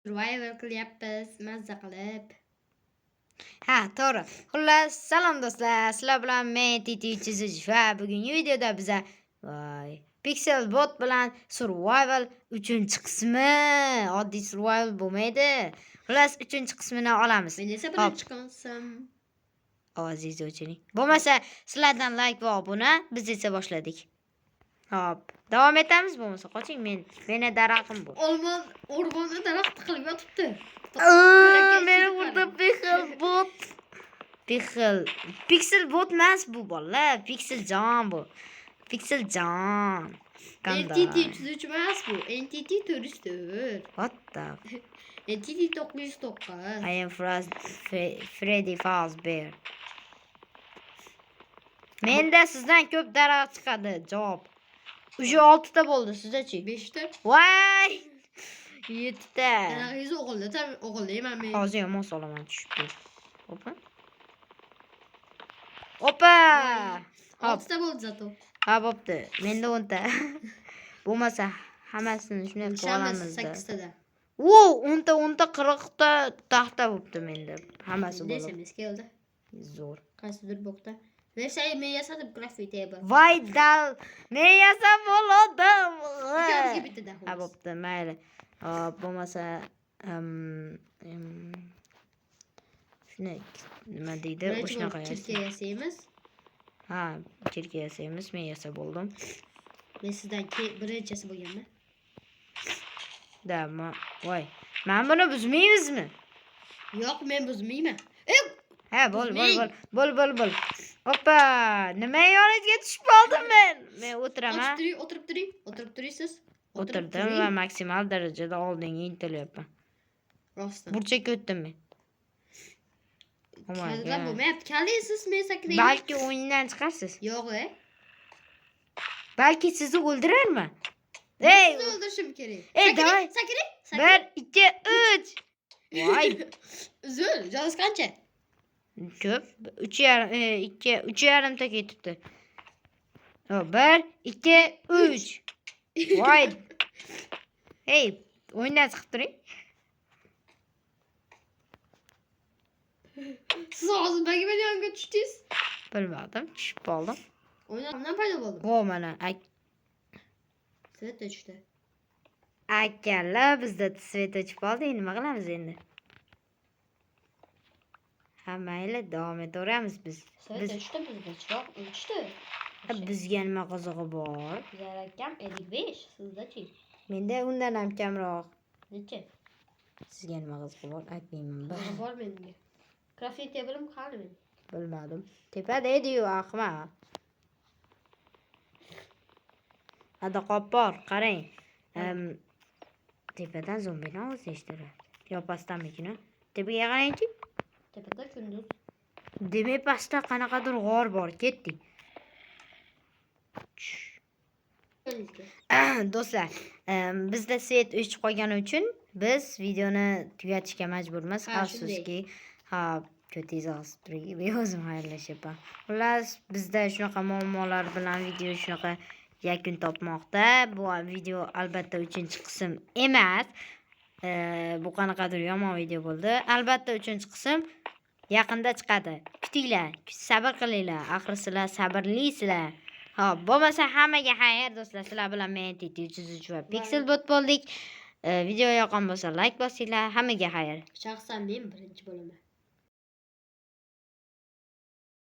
Survival qilyapmiz, mazza qilib. Ha, to'g'ri. Xullas, salom do'stlar. Sizlar bilan men Titi303 va bugungi videoda biza Pixel Bot bilan Survival 3-qismi. Oddiy Survival bo'lmaydi. Xullas, 3-qismini olamiz. Men esa birinchi qism. Ovozingizni o'chiring. Bo'lmasa, sizlardan like va obuna, biz esa boshladik. Hop, davom etamiz. Bo'lmasa qoching, meni daraxtim bu. O'rmonda daraxt tiqilib yotibdi. Meni urdi Pixel Bot. Pixel Bot emas bu bolalar, Pixeljon bu. Pixeljon. NTT303 emas bu, NTT404. What the? NTT909. I am Freddy Fazbear. Menda sizdan ko'p daraxt chiqadi. Javob. Уже 6 ta bo'ldi, sizda-chi? 5 ta. Voy! 7 ta. Darag'ingiz o'g'illayman men. Hozir yomon solaman tushibdi. Opa! 6 ta bo'ldi zato. Ha, bo'pti. Menda 10 ta. Bo'lmasa hammasini shunday qilamiz. 8 ta da. Wow, 10 ta 40 ta taxta bo'pti menda. Hammasi bo'ldi. Desamiz keldi. Zo'r. Qaysidir bokda. Nefsay men yasadim grafik table. Voy dal. Men yasab bo'ladim. Ikkamizga bitta Ha, bo'pti, mayli. Hop, bo'lmasa shuni nima deydi? O'shnaqa chirka yasaymiz. Ha, chirka yasaymiz. Men yasab bo'ldim. Men sizdan birinchisi bo'lganman. Voy. Men buni buzmaymizmi? Yo'q, men buzmayman. Ha, bo'l. Hoppa, nima yoningizga tushib qoldim men? Men o'tiraman. O'tirib turasiz. O'tirdim va maksimal darajada oldinga intilyapman. Rostdan. Burchakka o'tdim men. Kallar bo'lmayapti. Kallaysiz men sakrayman. Balki o'yindan chiqarsiz. Yo'q, Balki sizni o'ldirarman. Sizni o'ldirishim kerak. Davay. Sakray. 1 2 3. Voy. Uzun, joz qancha? Ko'p. 3,5 ta ketibdi. 1 2 3. Voy. Hey, o'yindan chiqib turing. Siz hozir meni yonga tushdingiz? Bilmadim, tushib qoldim. O'yindan paydo bo'ldim. Vo, mana Svet tushdi. Akalar bizda svet o'chib qoldi. Nima qilamiz endi? Ha, mayli, davom etaveramiz biz. Svet tushdi, bizda chiroq o'chdi. Bizga nima qizig'i bor? Bizga kam 55, sizda-chi? Menda undan ham kamroq. Necha? Sizga nima qizig'i bor? Aytmayman. Bor menga. Grafik tablim qani men? Bilmadim. Tepada edi-yu, ahmoq. Ada qopor, qarang. Tepadan zombilar ovozi eshitiladi. Yo pastdanmikina? Tepaga qarang-chi. Tepada kunduz. Demak, pastda qanaqadir g'or bor. Ketdik. Do'stlar, bizda svet o'chib qolgani uchun biz videoni tugatishga majburmiz. Afsuski, ko'tingiz osib turing. O'zim xayrlashyapman. Xullas, bizda shunaqa muammolar bilan video shunaqa yakun topmoqda. Bu video albatta 3-qism emas. Bu qanaqadir yomon video bo'ldi. Albatta 3-qism yaqinda chiqadi. Kutinglar, sabr qilinglar. Axir sizlar sabrlisizlar. Hop, bo'lmasa hammaga xayr do'stlar. Sizlar bilan men Titi303 va Pixel Bot bo'ldik. Video yoqqan bo'lsa like bosinglar. Hammaga xayr. Shaxsan men birinchi bo'laman.